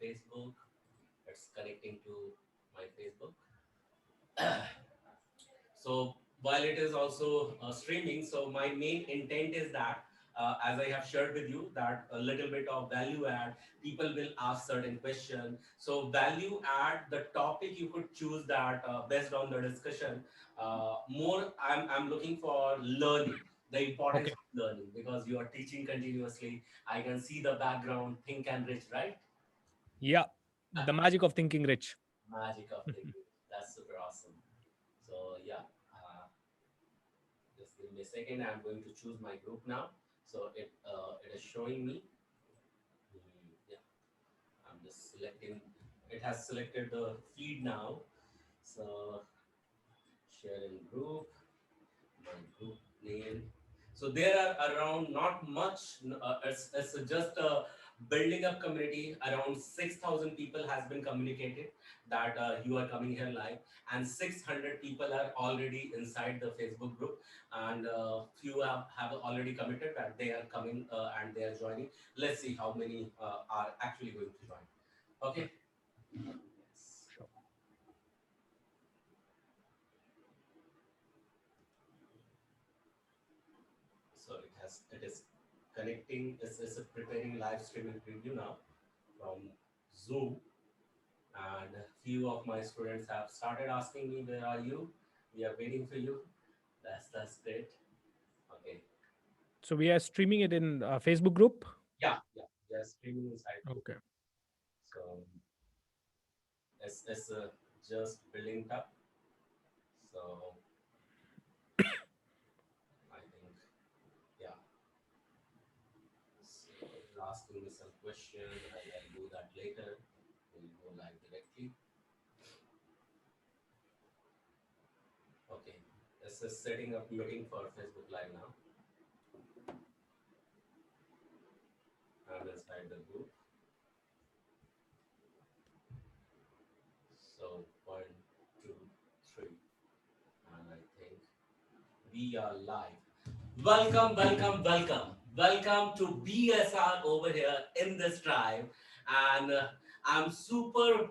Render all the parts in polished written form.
Facebook. It's connecting to my Facebook. So while it is also streaming, so my main intent is that, as I have shared with you, that a little bit of value add, people will ask certain question. So value add, the topic you could choose that based on the discussion. More, I'm looking for learning, the importance Okay. of learning, because you are teaching continuously. I can see the background, think and rich, right? Yeah. The magic of thinking rich. Magic of thinking. That's super awesome. So yeah. Just give me a second. I'm going to choose my group now. So it is showing me. Yeah, I'm just selecting. It has selected the feed now. So share in group, my group name. So there are around not much. It's just a building up community. Around 6,000 people has been communicated that you are coming here live, and 600 people are already inside the Facebook group, and few have already committed that they are coming and they are joining. Let's see how many are actually going to join. Okay. Yes. Sure. So it is connecting. It's preparing live streaming preview now from Zoom, and a few of my students have started asking me, "Where are you? We are waiting for you." That's great. Okay. So we are streaming it in Facebook group. Yeah, yeah. They're streaming inside group. Okay. So it's just building up. So I think, yeah. So you're asking me some question. I'll do that later. We'll go live directly. Okay. This is setting up meeting for Facebook Live now. I'm inside the group. So one, two, three, and I think we are live. Welcome, welcome, welcome. Welcome to BSR over here in this tribe. And I'm super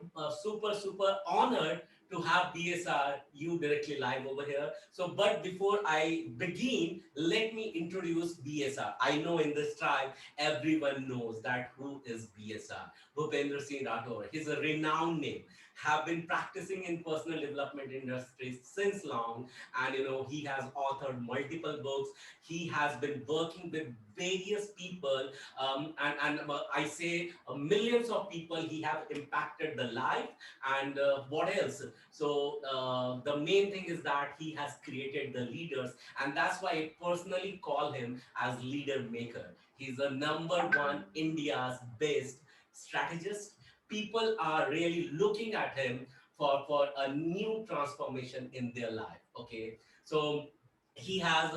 honored to have BSR you directly live over here. So, but before I begin, let me introduce BSR. I know in this tribe, everyone knows that who is BSR. Bhupendra Singh Rathore. He's a renowned name, have been practicing in personal development industries since long, and he has authored multiple books. He has been working with various people, and I say millions of people he have impacted the life. And what else? So the main thing is that he has created the leaders, and that's why I personally call him as leader maker. He's a number one India's best strategist. People are really looking at him for a new transformation in their life. Okay, so he has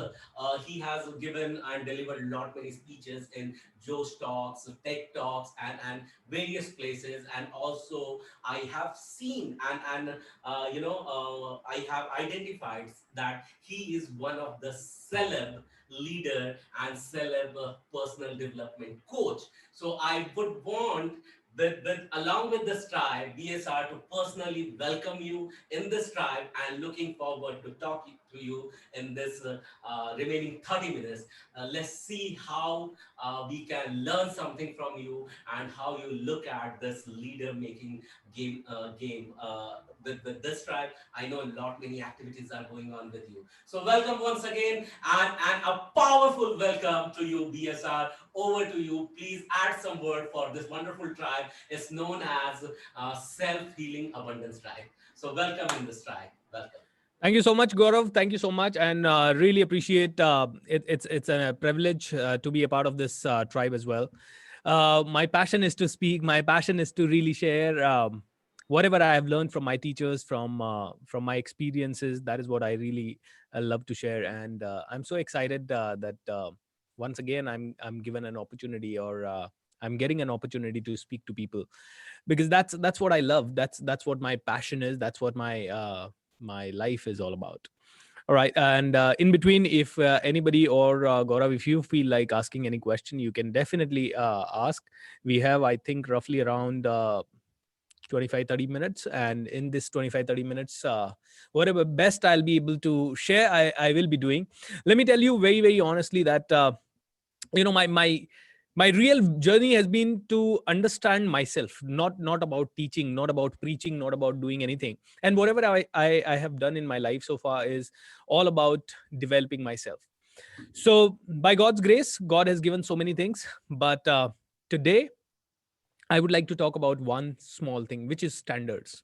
given and delivered lot many speeches in Josh Talks, Tech Talks, and various places. And also I have seen and I have identified that he is one of the celeb leader and celeb personal development coach. So I would want with along with this tribe, BSR, to personally welcome you in this tribe, and looking forward to talk to you in this remaining 30 minutes. Let's see how we can learn something from you, and how you look at this leader making game with this tribe. I know a lot many activities are going on with you. So welcome once again, and a powerful welcome to you, BSR. Over to you. Please add some word for this wonderful tribe. It's known as Self-Healing Abundance Tribe. So welcome in this tribe. Welcome. Thank you so much, Gaurav. Thank you so much, and really appreciate it. It's a privilege to be a part of this tribe as well. My passion is to speak. My passion is to really share whatever I have learned from my teachers, from my experiences. That is what I really love to share, and I'm so excited that once again I'm given an opportunity, or I'm getting an opportunity to speak to people, because that's what I love. That's what my passion is. That's what my life is all about. All right. And in between, if anybody or Gaurav, if you feel like asking any question, you can definitely ask. We have, I think, roughly around 25, 30 minutes. And in this 25, 30 minutes, whatever best I'll be able to share, I will be doing. Let me tell you very, very honestly that my real journey has been to understand myself, not about teaching, not about preaching, not about doing anything. And whatever I have done in my life so far is all about developing myself. So by God's grace, God has given so many things, but today I would like to talk about one small thing, which is standards.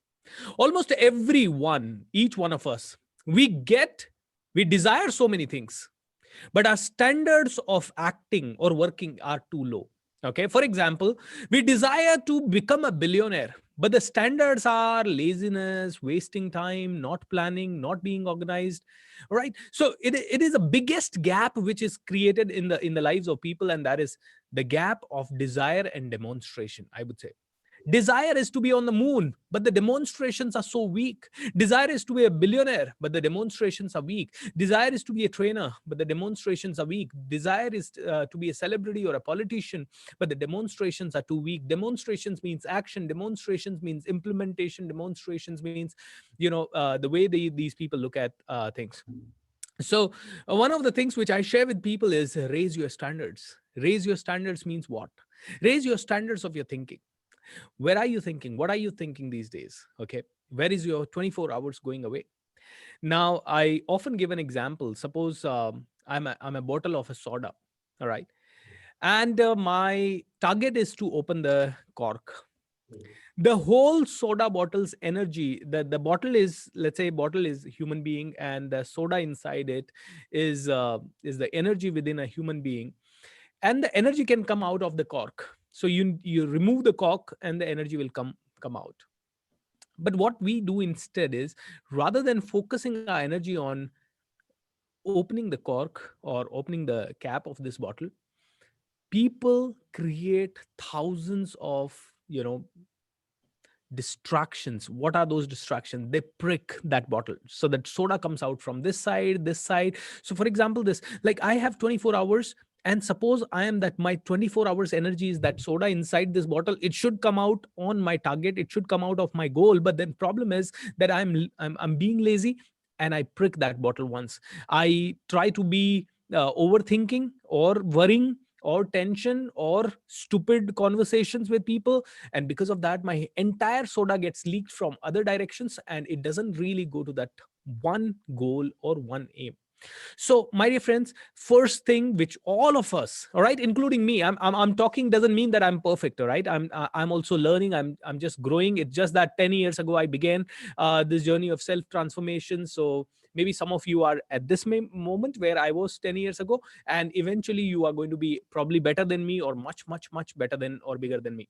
Almost everyone, each one of us, we desire so many things, but our standards of acting or working are too low. Okay, for example, we desire to become a billionaire, but the standards are laziness, wasting time, not planning, not being organized. Right, so it is the biggest gap which is created in the lives of people, and that is the gap of desire and demonstration, I would say. Desire is to be on the moon, but the demonstrations are so weak. Desire is to be a billionaire, but the demonstrations are weak. Desire is to be a trainer, but the demonstrations are weak. Desire is to be a celebrity or a politician, but the demonstrations are too weak. Demonstrations means action. Demonstrations means implementation. Demonstrations means, the way these people look at things. So, one of the things which I share with people is raise your standards. Raise your standards means what? Raise your standards of your thinking. Where are you thinking? What are you thinking these days? Okay, where is your 24 hours going away? Now I often give an example. Suppose I'm a bottle of a soda. All right, and my target is to open the cork. The whole soda bottle's energy, the bottle is, let's say bottle is human being, and the soda inside it is the energy within a human being, and the energy can come out of the cork. So you remove the cork and the energy will come out. But what we do instead is, rather than focusing our energy on opening the cork or opening the cap of this bottle, people create thousands of distractions. What are those distractions? They prick that bottle so that soda comes out from this side. So for example, this, like, I have 24 hours, and suppose I am that my 24 hours energy is that soda inside this bottle. It should come out on my target, it should come out of my goal, but then problem is that I'm being lazy, and I prick that bottle once. I try to be overthinking or worrying or tension or stupid conversations with people, and because of that my entire soda gets leaked from other directions, and it doesn't really go to that one goal or one aim. So my dear friends, first thing which all of us, all right, including me, I'm talking, doesn't mean that I'm perfect. All right, I'm also learning, I'm just growing. It's just that 10 years ago I began this journey of self transformation. So maybe some of you are at this moment where I was 10 years ago, and eventually you are going to be probably better than me, or much much much better than or bigger than me.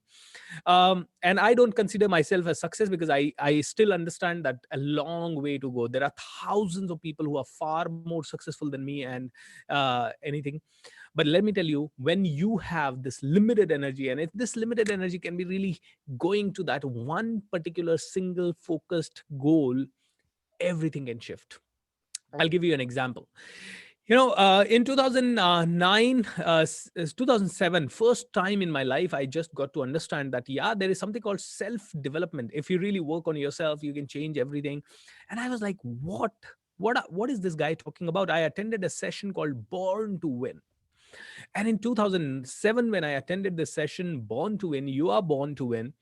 And I don't consider myself a success, because I still understand that a long way to go. There are thousands of people who are far more successful than me, and anything. But let me tell you, when you have this limited energy, and if this limited energy can be really going to that one particular single focused goal, everything can shift. I'll give you an example. In 2009, 2007, first time in my life, I just got to understand that, yeah, there is something called self development. If you really work on yourself, you can change everything. And I was like, what is this guy talking about? I attended a session called Born to Win. And in 2007, when I attended the session, Born to Win, you are born to win,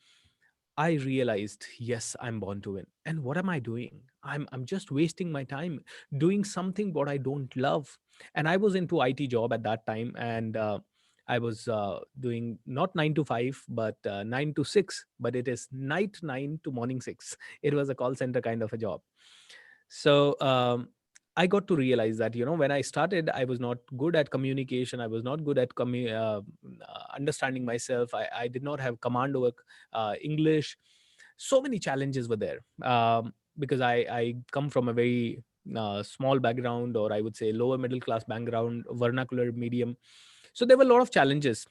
I realized, yes, I'm born to win. And what am I doing? I'm just wasting my time doing something what I don't love. And I was into IT job at that time, and I was doing not 9 to 5, but 9 to 6. But it is night 9 to morning 6. It was a call center kind of a job. So I got to realize that, when I started, I was not good at communication. I was not good at understanding myself. I did not have command over English. So many challenges were there, because I come from a very small background, or I would say lower middle class background, vernacular medium. So there were a lot of challenges.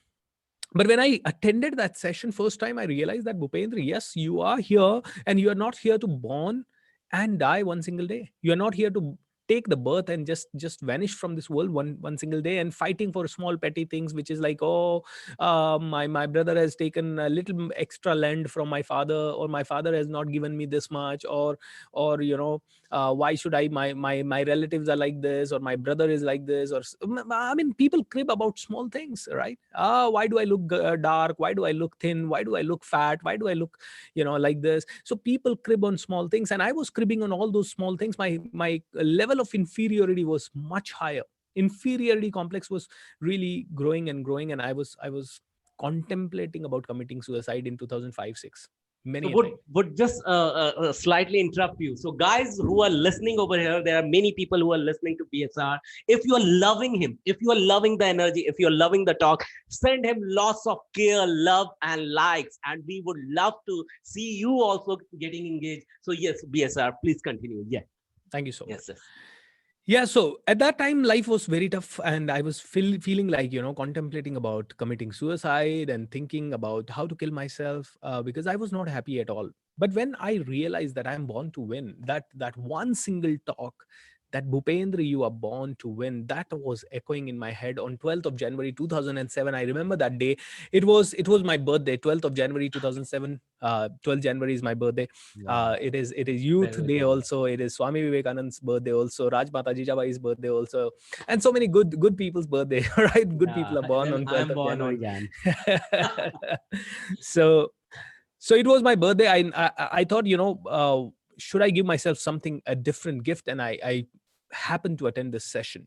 But when I attended that session first time, I realized that, Bhupendra, yes, you are here, and you are not here to born and die one single day. You are not here to take the birth and just vanish from this world one single day, and fighting for small petty things, which is like, oh, my brother has taken a little extra land from my father, or my father has not given me this much, or why should I, my relatives are like this, or my brother is like this, I mean, people crib about small things, right? Why do I look dark? Why do I look thin? Why do I look fat? Why do I look like this? So people crib on small things, and I was cribbing on all those small things. My level of inferiority was much higher. Inferiority complex was really growing and growing, and I was contemplating about committing suicide in 2005 6 So many a would time. just slightly interrupt you. So guys who are listening over here, there are many people who are listening to BSR. If you are loving him, if you are loving the energy, if you are loving the talk, send him lots of care, love, and likes, and we would love to see you also getting engaged. So yes, BSR, please continue. Yeah, Thank you so much. yes, yes. Yeah, so at that time, life was very tough, and I was feeling like, contemplating about committing suicide and thinking about how to kill myself, because I was not happy at all. But when I realized that I'm born to win, that one single talk, that Bhupendra, you are born to win, that was echoing in my head on 12th of January 2007. I remember that day. It was my birthday, 12th of January 2007. 12th January is my birthday. Wow. It is Youth Very Day good. also. It is Swami Vivekananda's birthday also. Rajmata Jijabai's birthday also, and so many good people's birthday. Right, good Yeah, people are born even on I 12th am of born on January. Jan. so so it was my birthday. I thought, should I give myself something, a different gift, and I happened to attend this session.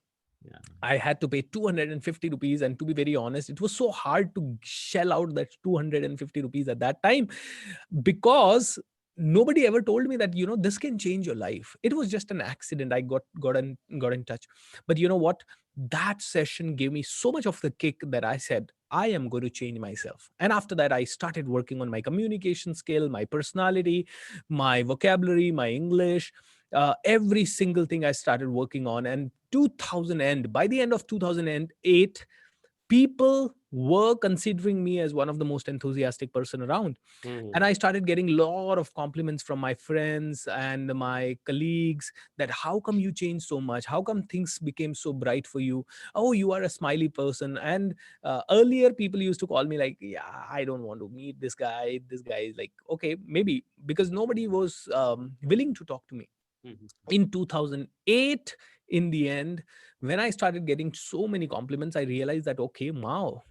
Yeah. I had to pay 250 rupees. And to be very honest, it was so hard to shell out that 250 rupees at that time, because nobody ever told me that, this can change your life. It was just an accident. I got in touch. But you know what? That session gave me so much of the kick that I said, I am going to change myself. And after that, I started working on my communication skill, my personality, my vocabulary, my English, every single thing I started working on. And 2000 end by the end of 2008, people were considering me as one of the most enthusiastic person around. And Mhm. I started getting a lot of compliments from my friends and my colleagues, that how come you changed so much, how come things became so bright for you, oh, you are a smiley person. And earlier people used to call me like, yeah, I don't want to meet this guy is like, okay, maybe, because nobody was willing to talk to me. Mhm. In 2008, in the end, when I started getting so many compliments, I realized that, okay, wow,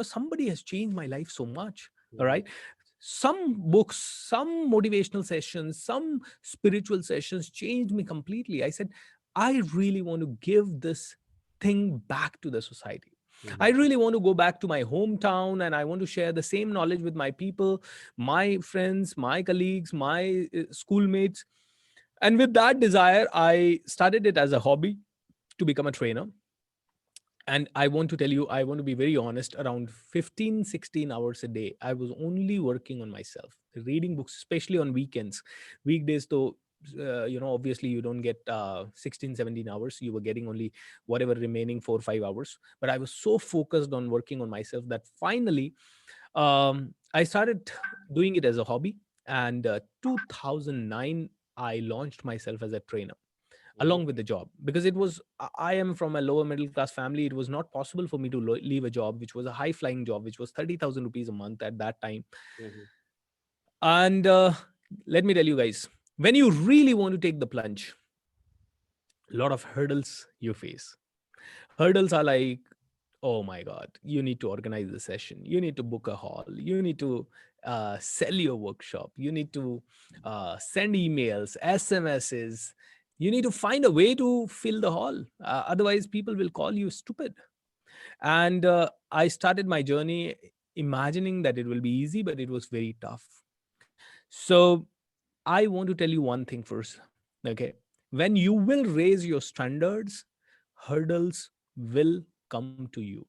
somebody has changed my life so much. All Mhm. right. Some books, some motivational sessions, some spiritual sessions changed me completely. I said, I really want to give this thing back to the society. I Mhm. really want to go back to my hometown, and I want to share the same knowledge with my people, my friends, my colleagues, my schoolmates. And with that desire, I started it as a hobby to become a trainer. And I want to tell you, I want to be very honest, around 15, 16 hours a day, I was only working on myself, reading books, especially on weekends. Weekdays, though, obviously you don't get 16, 17 hours. You were getting only whatever remaining 4 or 5 hours. But I was so focused on working on myself that finally I started doing it as a hobby. And 2009, I launched myself as a trainer Mhm. along with the job, because I am from a lower middle class family. It was not possible for me to leave a job which was a high flying job, which was 30,000 rupees a month at that time. Mhm. And let me tell you guys, when you really want to take the plunge, a lot of hurdles you face. Hurdles are like, oh my god, you need to organize the session, you need to book a hall, you need to sell your workshop, you need to send emails, SMSs, you need to find a way to fill the hall, otherwise people will call you stupid. And I started my journey imagining that it will be easy, but it was very tough. So I want to tell you one thing first. Okay. When you will raise your standards, hurdles will come to you.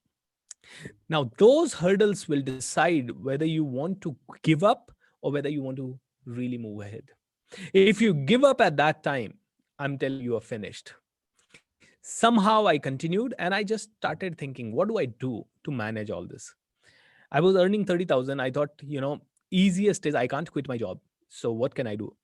Now, those hurdles will decide whether you want to give up or whether you want to really move ahead. If you give up at that time, I'm telling you, are finished. Somehow I continued, and I just started thinking, what do I do to manage all this? I was earning 30,000. I thought, easiest is I can't quit my job. So what can I do?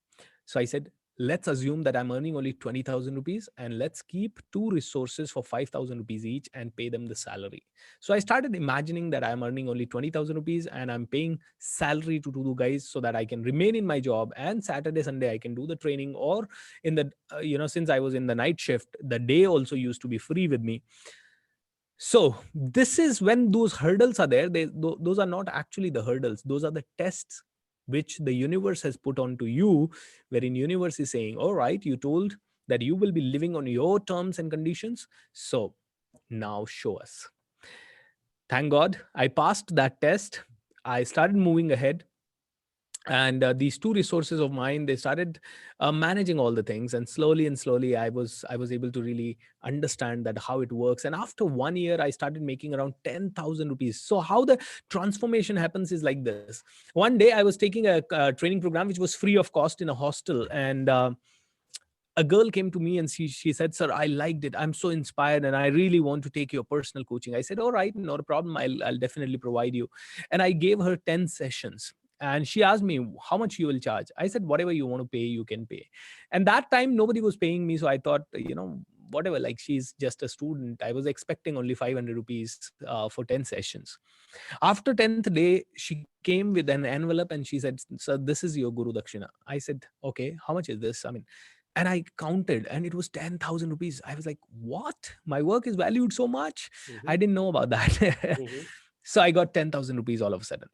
So I said, let's assume that I'm earning only 20,000 rupees, and let's keep two resources for 5,000 rupees each and pay them the salary. So I started imagining that I'm earning only 20,000 rupees and I'm paying salary to two guys so that I can remain in my job, and Saturday, Sunday, I can do the training, or in the, since I was in the night shift, the day also used to be free with me. So this is when those hurdles are there. Those are not actually the hurdles. Those are the tests which the universe has put onto you, wherein universe is saying, all right, you told that you will be living on your terms and conditions. So now show us. Thank God I passed that test. I started moving ahead, and these two resources of mine, they started managing all the things, and slowly I was able to really understand that how it works. And after 1 year I started making around 10,000 rupees. So how the transformation happens is like this. One day I was taking a training program which was free of cost in a hostel, and a girl came to me and she said, sir, I liked it, I'm so inspired, and I really want to take your personal coaching. I said, all right, not a problem, I'll definitely provide you. And I gave her 10 sessions, and she asked me how much you will charge. I said, whatever you want to pay, you can pay. And that time nobody was paying me, so I thought, whatever, like, she's just a student. I was expecting only 500 rupees for 10 sessions. After 10th day, she came with an envelope and she said, sir, this is your guru dakshina. I said, okay, how much is this? I mean, and I counted, and it was 10,000 rupees. I was like, what? My work is valued so much? I Mhm, didn't know about that. mhm, So I got 10,000 rupees all of a sudden.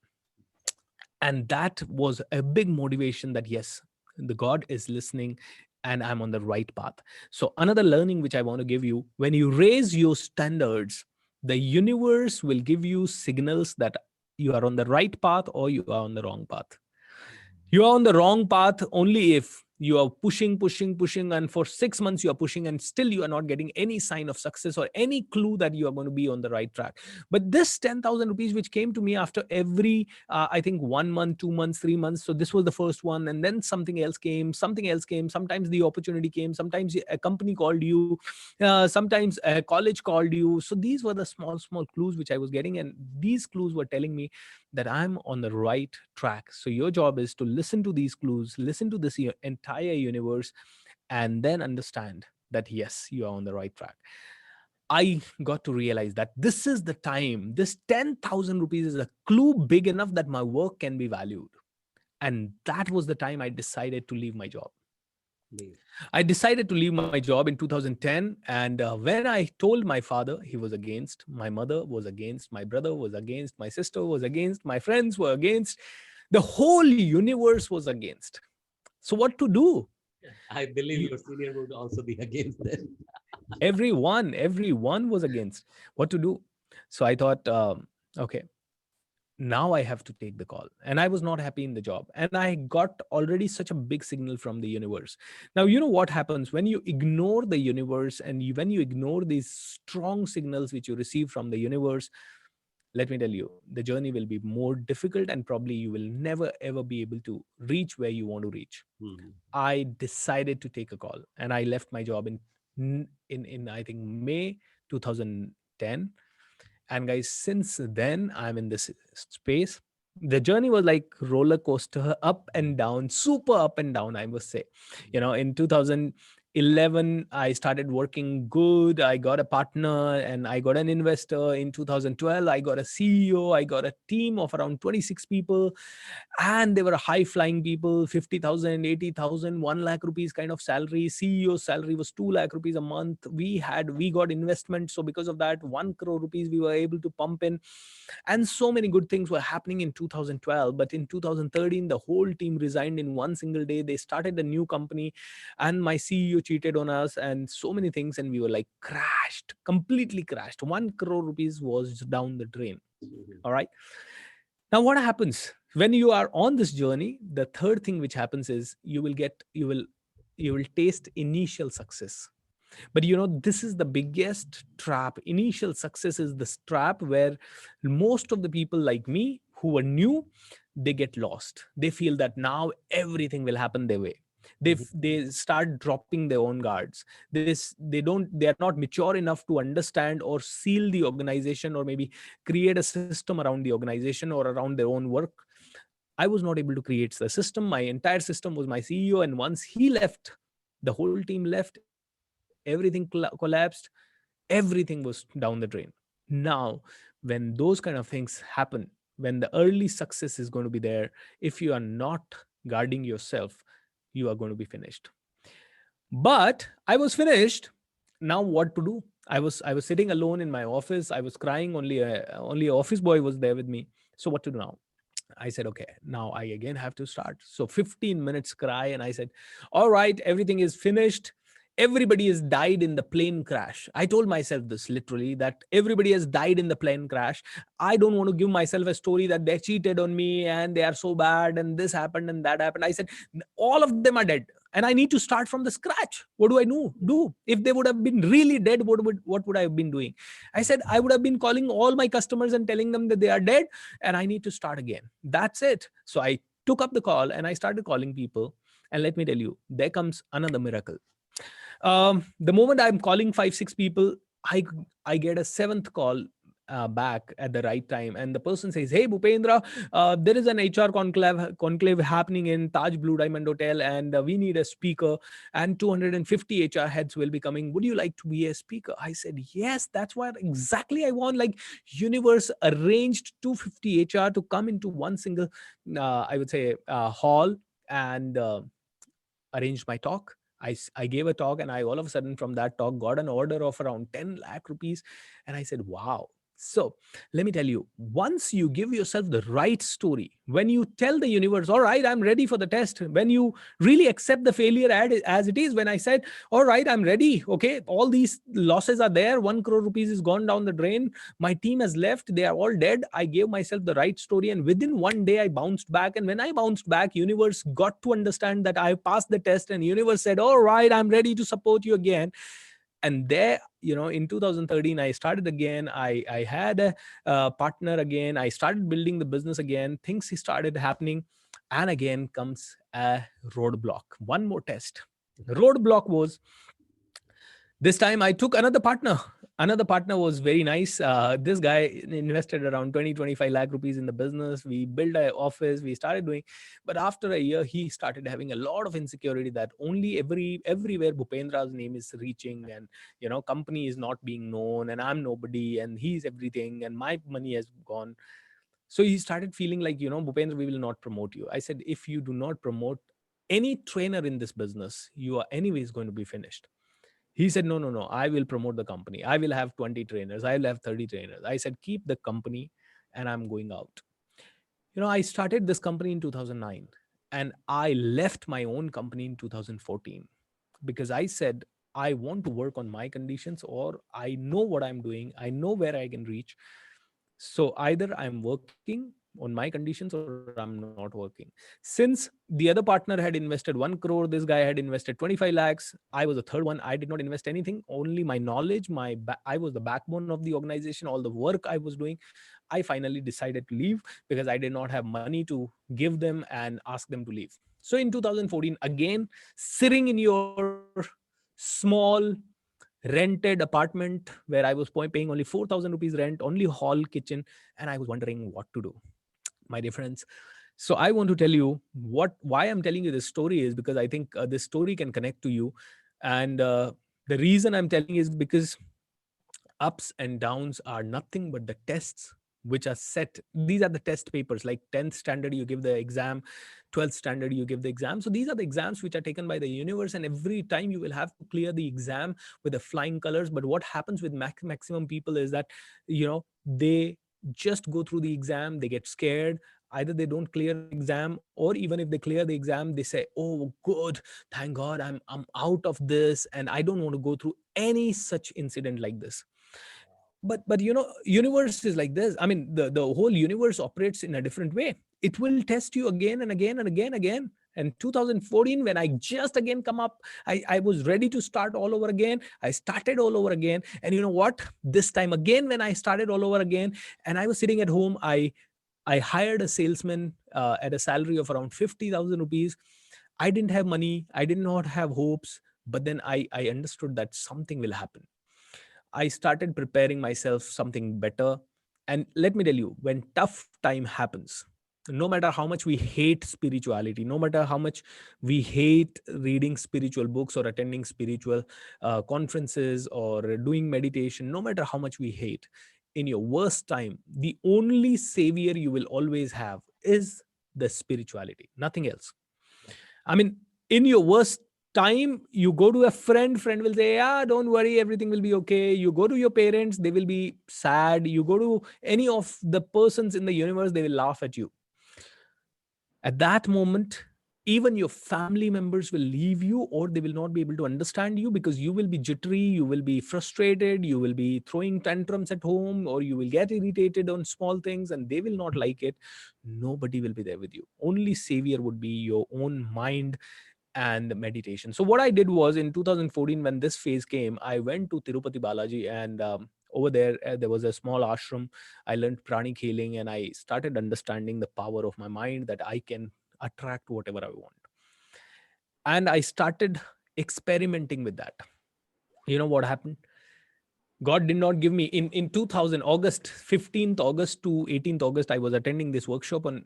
And that was a big motivation that, yes, the God is listening and I'm on the right path. So, another learning which I want to give you: when you raise your standards, the universe will give you signals that you are on the right path or you are on the wrong path. You are on the wrong path only if you are pushing, and for 6 months you are pushing, and still you are not getting any sign of success or any clue that you are going to be on the right track. But this 10,000 rupees, which came to me after every, I think, 1 month, 2 months, 3 months. So this was the first one, and then something else came, something else came. Sometimes the opportunity came, sometimes a company called you, sometimes a college called you. So these were the small clues which I was getting, and these clues were telling me that I'm on the right track. So your job is to listen to these clues, listen to this entire universe, and then understand that yes, you are on the right track. I got to realize that this is the time. This 10,000 rupees is a clue big enough that my work can be valued. And that was the time I decided to leave my job. amazing. I decided to leave my job in 2010. And when I told my father, he was against. My mother was against. My brother was against. My sister was against. My friends were against. The whole universe was against. So, what to do? I believe You, your senior would also be against that. everyone was against. What to do? So, I thought, okay, now I have to take the call. And I was not happy in the job. And I got already such a big signal from the universe. Now, you know what happens when you ignore the universe, and when you ignore these strong signals which you receive from the universe? Let me tell you, the journey will be more difficult, and probably you will never ever be able to reach where you want to reach. Mhm, I decided to take a call, and I left my job in I think May 2010. And guys, since then I'm in this space. The journey was like roller coaster, up and down, super up and down, I must say. In 2011 I started working good. I got a partner and I got an investor. In 2012 I got a CEO. I got a team of around 26 people, and they were high flying people. 50,000, 80,000, 1 lakh rupees kind of salary. CEO salary was 2 lakh rupees a month. We got investment, so because of that, 1 crore rupees we were able to pump in. And so many good things were happening in 2012. But in 2013 the whole team resigned in one single day. They started a new company, and my CEO cheated on us, and so many things, and we were like crashed, completely crashed. 1 crore rupees was down the drain. mhm, All right. Now, what happens when you are on this journey? The third thing which happens is you will taste initial success. But this is the biggest trap. Initial success is this trap where most of the people like me who are new, they get lost. They feel that now everything will happen their way. they mhm, f- they start dropping their own guards. They are not mature enough to understand or seal the organization, or maybe create a system around the organization or around their own work. I was not able to create the system. My entire system was my CEO, and once he left, the whole team left, everything collapsed, everything was down the drain. Now, when those kind of things happen, when the early success is going to be there, if you are not guarding yourself, you are going to be finished. But I was finished. Now what to do? I was sitting alone in my office. I was crying. Only a office boy was there with me. So what to do now? I said, okay, now I again have to start. So 15 minutes cry, and I said, all right, everything is finished. Everybody has died in the plane crash. I told myself this literally, that everybody has died in the plane crash. I don't want to give myself a story that they cheated on me and they are so bad and this happened and that happened. I said, all of them are dead and I need to start from the scratch. What do I do? If they would have been really dead, what would I have been doing? I said, I would have been calling all my customers and telling them that they are dead and I need to start again. That's it. So I took up the call and I started calling people. And let me tell you, there comes another miracle. The moment I'm calling 5 6 people, I get a seventh call back at the right time, and the person says, "Hey, Bhupendra, there is an HR conclave happening in Taj Blue Diamond Hotel, and we need a speaker, and 250 HR heads will be coming. Would you like to be a speaker?" I said, "Yes, that's what exactly I want." Like, universe arranged 250 HR to come into one single, I would say, hall, and arranged my talk. I gave a talk, and I all of a sudden from that talk got an order of around 10 lakh rupees. And I said, wow. So let me tell you, once you give yourself the right story, when you tell the universe, all right, I'm ready for the test, when you really accept the failure as it is, when I said, all right, I'm ready. Okay, all these losses are there. 1 crore rupees is gone down the drain. My team has left. They are all dead. I gave myself the right story. And within one day, I bounced back. And when I bounced back, universe got to understand that I passed the test. And universe said, all right, I'm ready to support you again. And there, in 2013, I started again. I had a partner again. I started building the business again. Things started happening. And again comes a roadblock. One more test. Roadblock was, this time I took another partner was very nice. This guy invested around 20 25 lakh rupees in the business. We built an office, we started doing. But after a year, he started having a lot of insecurity that only everywhere Bhupendra's name is reaching, and company is not being known, and I'm nobody, and he's everything, and my money has gone. So he started feeling like, Bhupendra, we will not promote you. I said, if you do not promote any trainer in this business, you are anyways going to be finished. He said, no, no, no, I will promote the company. I will have 20 trainers. I will have 30 trainers. I said, keep the company, and I'm going out. I started this company in 2009, and I left my own company in 2014 because I said, I want to work on my conditions, or I know what I'm doing. I know where I can reach. So either I'm working on my conditions or I'm not working. Since the other partner had invested 1 crore, this guy had invested 25 lakhs. I was the third one. I did not invest anything, only my knowledge. I was the backbone of the organization, all the work I was doing. I finally decided to leave because I did not have money to give them and ask them to leave. So in 2014, again, sitting in your small rented apartment where I was paying only 4,000 rupees rent, only hall, kitchen, and I was wondering what to do. My dear friends, so I want to tell you why I'm telling you this story is because I think this story can connect to you. And the reason I'm telling is because ups and downs are nothing but the tests which are set. These are the test papers, like 10th standard you give the exam, 12th standard you give the exam. So these are the exams which are taken by the universe, and every time you will have to clear the exam with the flying colors. But what happens with maximum people is that they just go through the exam, they get scared. Either they don't clear the exam, or even if they clear the exam, they say, oh good, thank god, I'm out of this, and I don't want to go through any such incident like this. But universe is like this. I mean, the whole universe operates in a different way. It will test you again and again and again. And 2014, when I just again come up, I was ready to start all over again. I started all over again. And you know what, this time again, when I started all over again, and I was sitting at home, I hired a salesman at a salary of around 50,000 rupees. I didn't have money, I did not have hopes, but then I understood that something will happen. I started preparing myself something better. And let me tell you, when tough time happens, No matter how much we hate spirituality, no matter how much we hate reading spiritual books or attending spiritual conferences or doing meditation, no matter how much we hate, in your worst time, the only savior you will always have is the spirituality, nothing else. I mean, in your worst time, you go to a friend will say, yeah, don't worry, everything will be okay. You go to your parents, they will be sad. You go to any of the persons in the universe, they will laugh at you. At that moment, even your family members will leave you, or they will not be able to understand you, because you will be jittery, you will be frustrated, you will be throwing tantrums at home, or you will get irritated on small things and they will not like it. Nobody will be there with you. Only savior would be your own mind and meditation. So what I did was, in 2014, when this phase came, I went to Tirupati Balaji, and over there, there was a small ashram. I learned pranic healing, and I started understanding the power of my mind, that I can attract whatever I want. And I started experimenting with that. You know what happened? God did not give me in 2000 August, 15th August to 18th August. I was attending this workshop. On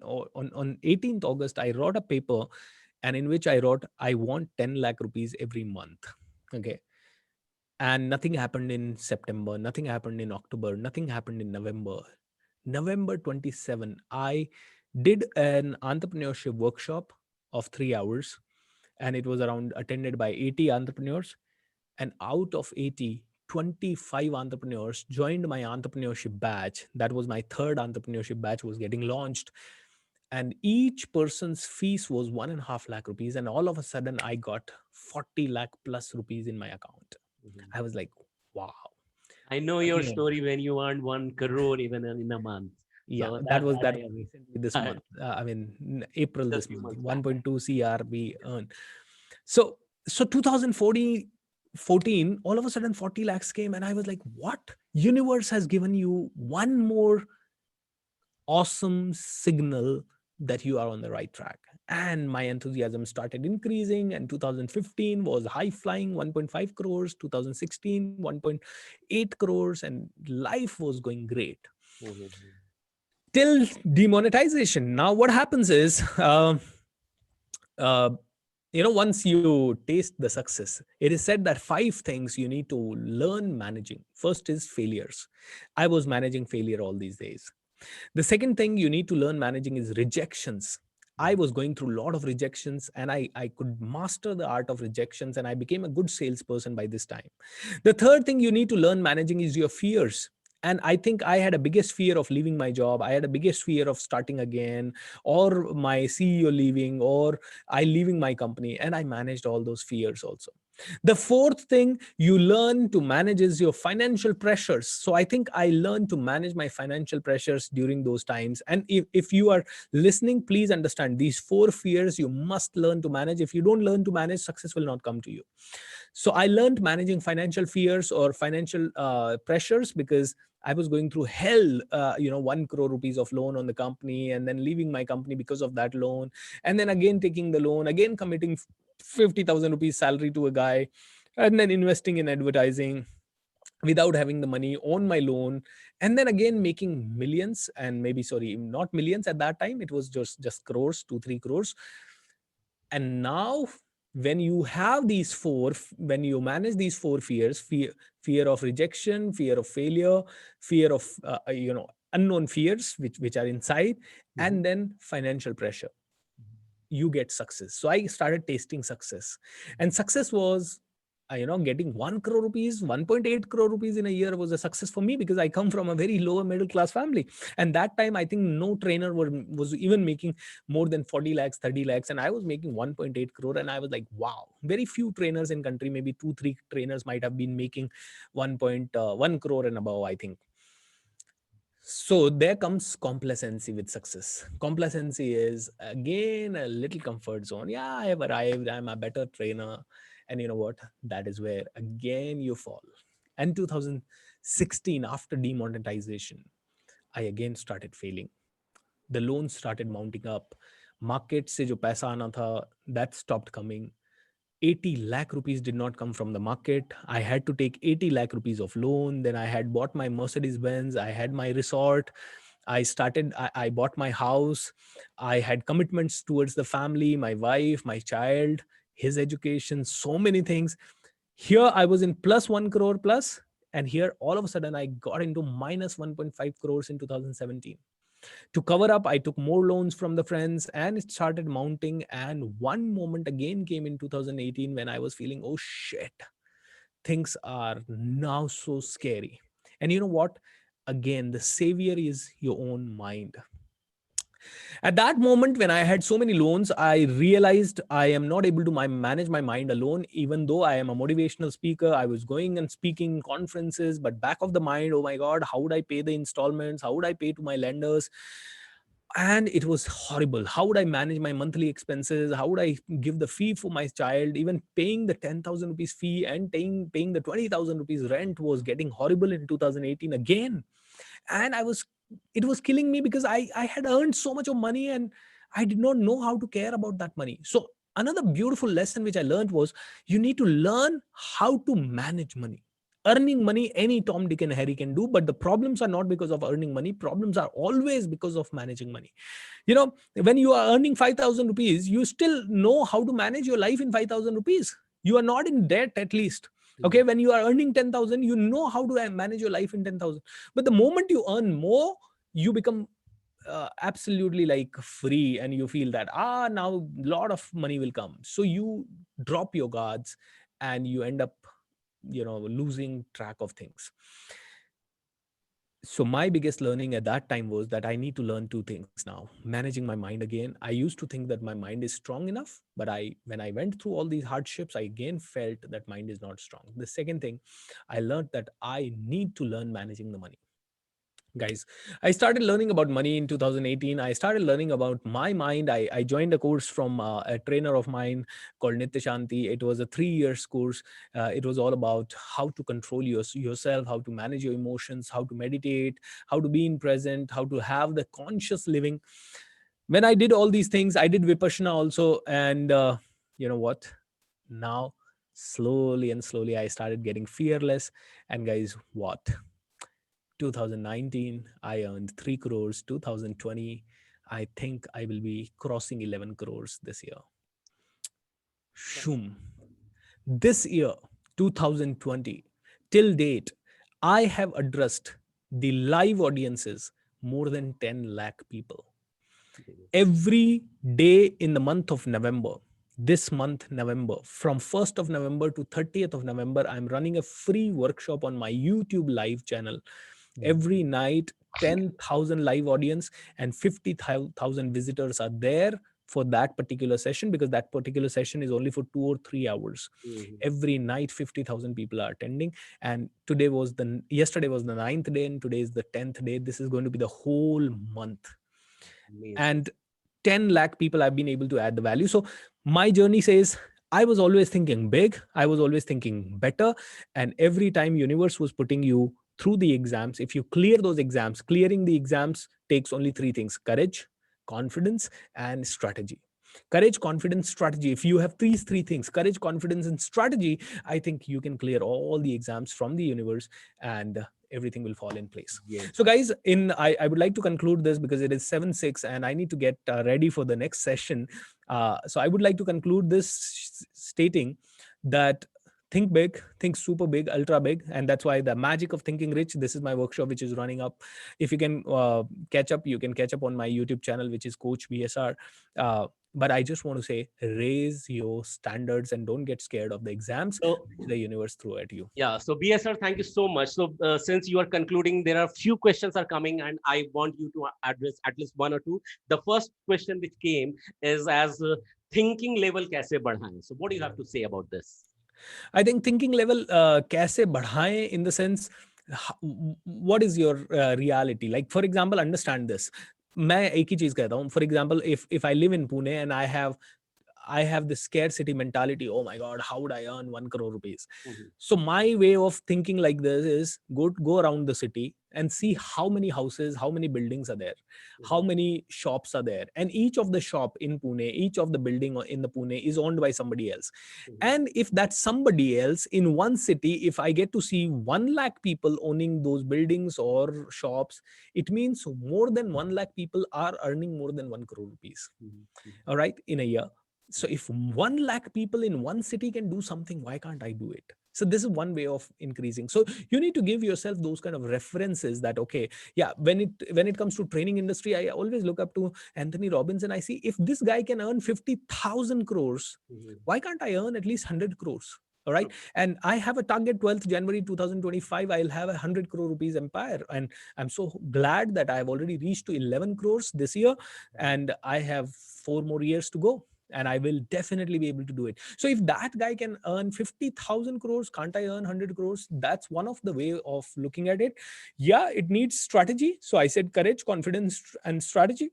18th August, I wrote a paper, and in which I wrote, I want 10 lakh rupees every month. Okay. And nothing happened in September, nothing happened in October, nothing happened in November. November 27, I did an entrepreneurship workshop of 3 hours, and it was around attended by 80 entrepreneurs. And out of 80, 25 entrepreneurs joined my entrepreneurship batch. That was my third entrepreneurship batch, was getting launched. And each person's fees was 1.5 lakh rupees. And all of a sudden, I got 40 lakh plus rupees in my account. Mhm. I was like, wow. I know your You know, story when you earned 1 crore even in a month. yeah, So that I was agree. recently this I, month. April just this few month, months back. 1.2 CR we earned. So 2014, all of a sudden 40 lakhs came, and I was like, what? Universe has given you one more awesome signal that you are on the right track. And my enthusiasm started increasing, and 2015 was high flying, 1.5 crores, 2016 1.8 crores, and life was going great Mhm. till demonetization. Now what happens is, uh, once you taste the success, it is said that 5 things you need to learn managing. First is failures. I was managing failure all these days. The second thing you need to learn managing is rejections. I was going through a lot of rejections, and I could master the art of rejections, and I became a good salesperson by this time. The third thing you need to learn managing is your fears. And I think I had a biggest fear of leaving my job. I had a biggest fear of starting again, or my CEO leaving, or I leaving my company. And I managed all those fears also. The fourth thing you learn to manage is your financial pressures. So I think I learned to manage my financial pressures during those times. And if you are listening, please understand these 4 fears you must learn to manage. If you don't learn to manage, success will not come to you. So I learned managing financial fears or financial pressures, because I was going through hell, 1 crore rupees of loan on the company, and then leaving my company because of that loan, and then again taking the loan, again committing 50,000 rupees salary to a guy, and then investing in advertising without having the money on my loan, and then again making millions, and maybe, sorry, not millions at that time, it was just crores, 2 3 crores. And now, when you have these four, when you manage these 4 fears, fear of rejection, fear of failure, fear of unknown fears, which are inside, Mhm. and then financial pressure, you get success. So I started tasting success, and success was, getting 1 crore rupees, 1.8 crore rupees in a year was a success for me, because I come from a very lower middle class family. And that time, I think no trainer was even making more than 40 lakhs, 30 lakhs. And I was making 1.8 crore. And I was like, wow, very few trainers in country, maybe 2 3 trainers might have been making 1.1 crore and above, I think. So there comes complacency with success. Complacency is again a little comfort zone. Yeah, I have arrived. I'm a better trainer. And you know what? That is where again you fall. And 2016, after demonetization, I again started failing. The loans started mounting up. Market se jo paisa aana tha, that stopped coming. 80 lakh rupees did not come from the market. I had to take 80 lakh rupees of loan. Then I had bought my Mercedes Benz. I had my resort. I bought my house. I had commitments towards the family, my wife, my child, his education, so many things. Here I was in plus 1 crore plus, and here all of a sudden I got into minus 1.5 crores in 2017. To cover up, I took more loans from the friends and it started mounting. And one moment again came in 2018 when I was feeling, oh shit, things are now so scary. And you know what? Again, the savior is your own mind. At that moment, when I had so many loans, I realized I am not able to manage my mind alone. Even though I am a motivational speaker, I was going and speaking conferences, but back of the mind, oh my God, how would I pay the installments? How would I pay to my lenders? And it was horrible. How would I manage my monthly expenses? How would I give the fee for my child? Even paying the 10,000 rupees fee and paying the 20,000 rupees rent was getting horrible in 2018 again. And it was killing me because I had earned so much of money and I did not know how to care about that money. So another beautiful lesson which I learned was you need to learn how to manage money. Earning money, any Tom, Dick, and Harry can do, but the problems are not because of earning money. Problems are always because of managing money. You know, when you are earning 5,000 rupees, you still know how to manage your life in 5,000 rupees. You are not in debt at least. Okay, when you are earning 10,000, you know how to manage your life in 10,000. But the moment you earn more, you become absolutely like free, and you feel that now a lot of money will come. So you drop your guards and you end up, losing track of things. So my biggest learning at that time was that I need to learn two things now: managing my mind again. I used to think that my mind is strong enough, but when I went through all these hardships, I again felt that mind is not strong. The second thing, I learned that I need to learn managing the money. Guys, I started learning about money in 2018. I started learning about my mind. I joined a course from a trainer of mine called Nitya Shanti. It was a 3 years course. It was all about how to control yourself, how to manage your emotions, how to meditate, how to be in present, how to have the conscious living. When I did all these things, I did Vipassana also. And you know what? Now, slowly and slowly, I started getting fearless. And guys, what? 2019, I earned 3 crores. 2020, I think I will be crossing 11 crores this year. Shoom. This year, 2020, till date, I have addressed the live audiences more than 10 lakh people. Every day in the month of November, this month, November, from 1st of November to 30th of November, I'm running a free workshop on my YouTube live channel. Every night, 10,000 live audience and 50,000 visitors are there for that particular session, because that particular session is only for 2 or 3 hours. Every night, 50,000 people are attending. And yesterday was the 9th day and today is the 10th day. This is going to be the whole month. Amazing. And 10 lakh people I've been able to add the value. So my journey says, I was always thinking big. I was always thinking better. And every time universe was putting you through the exams, if you clear those exams, clearing the exams takes only 3 things: courage, confidence, and strategy. Courage, confidence, strategy. If you have these 3 things, courage, confidence, and strategy, I think you can clear all the exams from the universe and everything will fall in place. Yes. So guys, I would like to conclude this because it is 7:06 and I need to get ready for the next session. So I would like to conclude this stating that think big, think super big, ultra big. And that's why the magic of thinking rich, this is my workshop which is running up. If you can catch up, you can catch up on my YouTube channel, which is Coach BSR. But I just want to say, raise your standards and don't get scared of the exams. So, the universe throw at you. Yeah. So BSR, thank you so much. So since you are concluding, there are few questions are coming and I want you to address at least one or two. The first question which came is as thinking level kaise badhaye? So what do you have to say about this? I think thinking level kaise badhaye in the sense, what is your reality? Like, for example, understand this. मैं एक ही चीज कहता हूँ. For example, if I live in Pune and I have this scarcity mentality. Oh my God, how would I earn 1 crore rupees? Mhm. So my way of thinking like this is go around the city and see how many houses, how many buildings are there, how Mhm. many shops are there. And each of the shop in Pune, each of the building in the Pune is owned by somebody else. Mhm. And if that's somebody else in one city, if I get to see 1 lakh people owning those buildings or shops, it means more than 1 lakh people are earning more than 1 crore rupees, Mhm. all right, in a year. So Mhm. if 1 lakh people in one city can do something, why can't I do it? So this is one way of increasing. So you need to give yourself those kind of references that, okay, yeah, when it comes to training industry, I always look up to Anthony Robbins and I see if this guy can earn 50,000 crores, Mhm. why can't I earn at least 100 crores? All right. True. And I have a target 12th January 2025. I'll have a 100 crore rupees empire. And I'm so glad that I've already reached to 11 crores this year. Mhm. And I have 4 more years to go. And I will definitely be able to do it. So if that guy can earn 50,000 crores, can't I earn 100 crores? That's one of the way of looking at it. Yeah, it needs strategy. So I said courage, confidence, and strategy.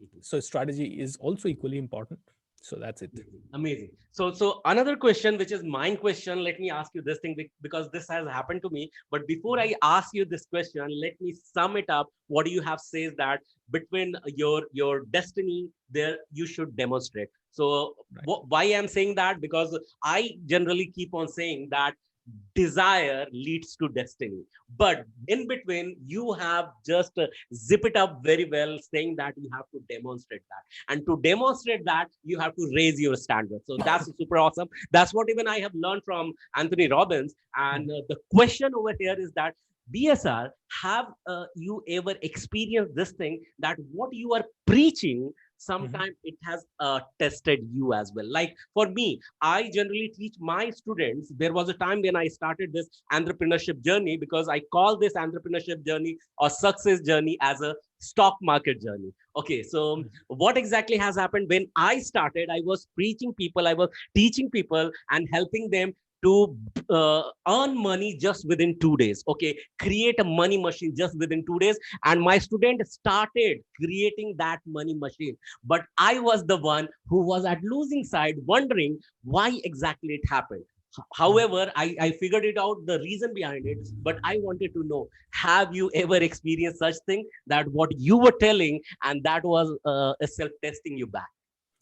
Mhm. So strategy is also equally important. So that's it. Amazing. Amazing. So another question, which is mine question, let me ask you this thing because this has happened to me. But before I ask you this question, let me sum it up. What you have says that between your destiny, there you should demonstrate. So Right. why I'm saying that? Because I generally keep on saying that desire leads to destiny, but in between you have just zip it up very well, saying that you have to demonstrate that, and to demonstrate that you have to raise your standards. So that's super awesome. That's what even I have learned from Anthony Robbins. And Mhm. the question over here is that, BSR, have you ever experienced this thing that what you are preaching, Mhm. sometimes it has tested you as well? Like for me, I generally teach my students. There was a time when I started this entrepreneurship journey, because I call this entrepreneurship journey or success journey as a stock market journey. Okay, so Mhm. what exactly has happened? When I started, I was preaching people, I was teaching people and helping them to earn money just within 2 days. Okay, create a money machine just within 2 days. And my student started creating that money machine, but I was the one who was at losing side, wondering why exactly it happened. Mhm. However, I figured it out, the reason behind it. But I wanted to know, have you ever experienced such thing that what you were telling and that was a self-testing you back?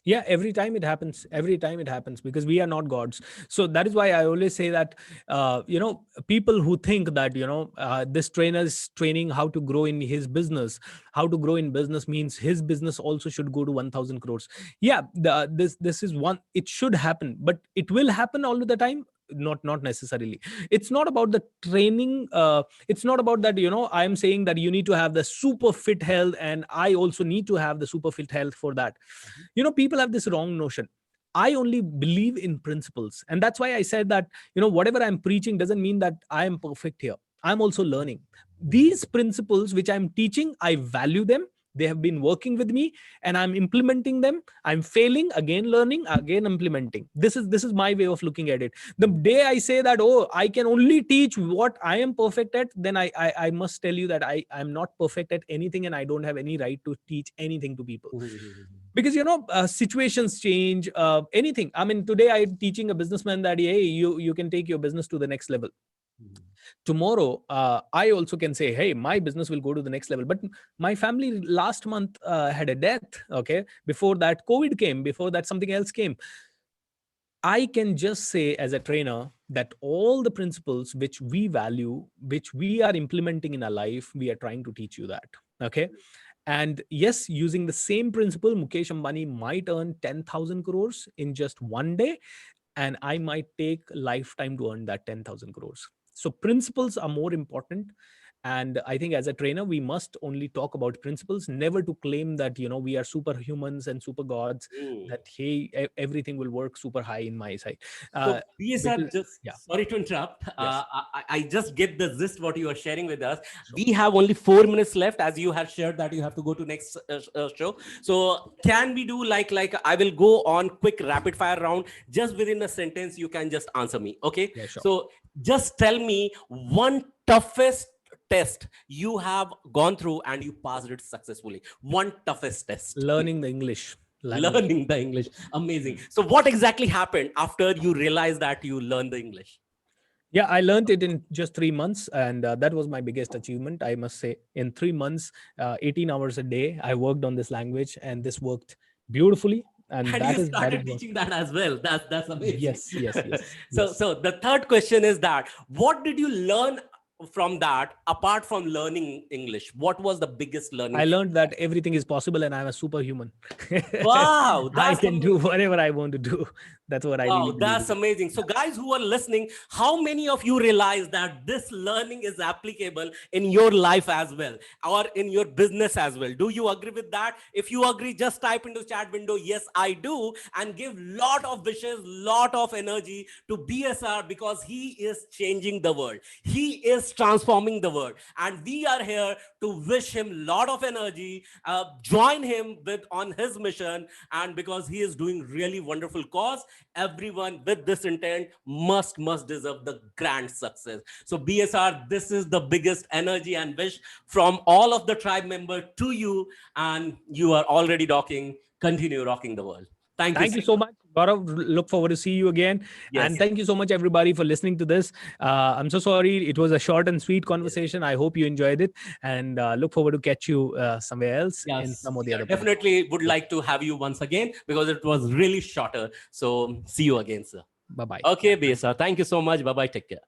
Yeah, every time it happens, because we are not gods. So that is why I always say that, people who think that, this trainer's training how to grow in his business, how to grow in business means his business also should go to 1000 crores. Yeah, this is one, it should happen, but it will happen all the time, not necessarily. It's not about the training. It's not about that, I'm saying that you need to have the super fit health, and I also need to have the super fit health for that. People have this wrong notion. I only believe in principles, and that's why I said that, whatever I'm preaching doesn't mean that I am perfect here. I'm also learning. These principles which I'm teaching, I value them. They have been working with me, and I'm implementing them. I'm failing, again learning, again implementing. This is my way of looking at it. The day I say that, oh, I can only teach what I am perfect at, then I must tell you that I'm not perfect at anything, and I don't have any right to teach anything to people. Because situations change, anything. I mean, today I'm teaching a businessman that, hey, you can take your business to the next level. Tomorrow, I also can say, hey, my business will go to the next level. But my family last month had a death. Okay, before that COVID came, before that something else came. I can just say as a trainer that all the principles which we value, which we are implementing in our life, we are trying to teach you that. Okay. And yes, using the same principle, Mukesh Ambani might earn 10,000 crores in just one day, and I might take lifetime to earn that 10,000 crores. So principles are more important. And I think as a trainer, we must only talk about principles, never to claim that, we are superhumans and super gods, Mm. that, hey, everything will work super high in my side. Uh, So, BSR, because, just yeah, sorry to interrupt. yes, I just get the gist what you are sharing with us. sure. We have only 4 minutes left, as you have shared that you have to go to next show. So, can we do like I will go on quick rapid fire round, just within a sentence you can just answer me. Okay. Yeah, sure. So, just tell me one toughest test you have gone through and you passed it successfully. One toughest test. Learning the English language. Learning the English. Amazing. So what exactly happened after you realized that you learned the English? Yeah, I learned it in just 3 months, and that was my biggest achievement, I must say. In 3 months, 18 hours a day, I worked on this language, and this worked beautifully. And And that you is that is started what. teaching that as well. That's amazing. Yes, yes, yes, So yes. so the third question is that what did you learn from that apart from learning English? What was the biggest learning? I learned that everything is possible, and I'm a superhuman. Wow, I that's can do amazing. whatever I want to do. That's what I really Wow, believe that's in. amazing. So, guys who are listening, how many of you realize that this learning is applicable in your life as well, or in your business as well? Do you agree with that? If you agree, just type into chat window, yes, I do, and give lot of wishes, lot of energy to BSR because he is changing the world. He is transforming the world, and we are here to wish him lot of energy, join him with on his mission, and because he is doing really wonderful cause, everyone with this intent must deserve the grand success. So BSR, this is the biggest energy and wish from all of the tribe member to you, and you are already rocking. Continue rocking the world. Thank you Thank so you so much, Gaurav. Look forward to see you again. Yes. And thank you so much, everybody, for listening to this. I'm so sorry. It was a short and sweet Yes. conversation. I hope you enjoyed it, and look forward to catch you somewhere else in Yes, some of the sure. other podcasts. Definitely would Take like to have you once again because it was really shorter. So see you again, sir. Bye bye. Okay, BSR. Thank you so much. Bye bye. Take care.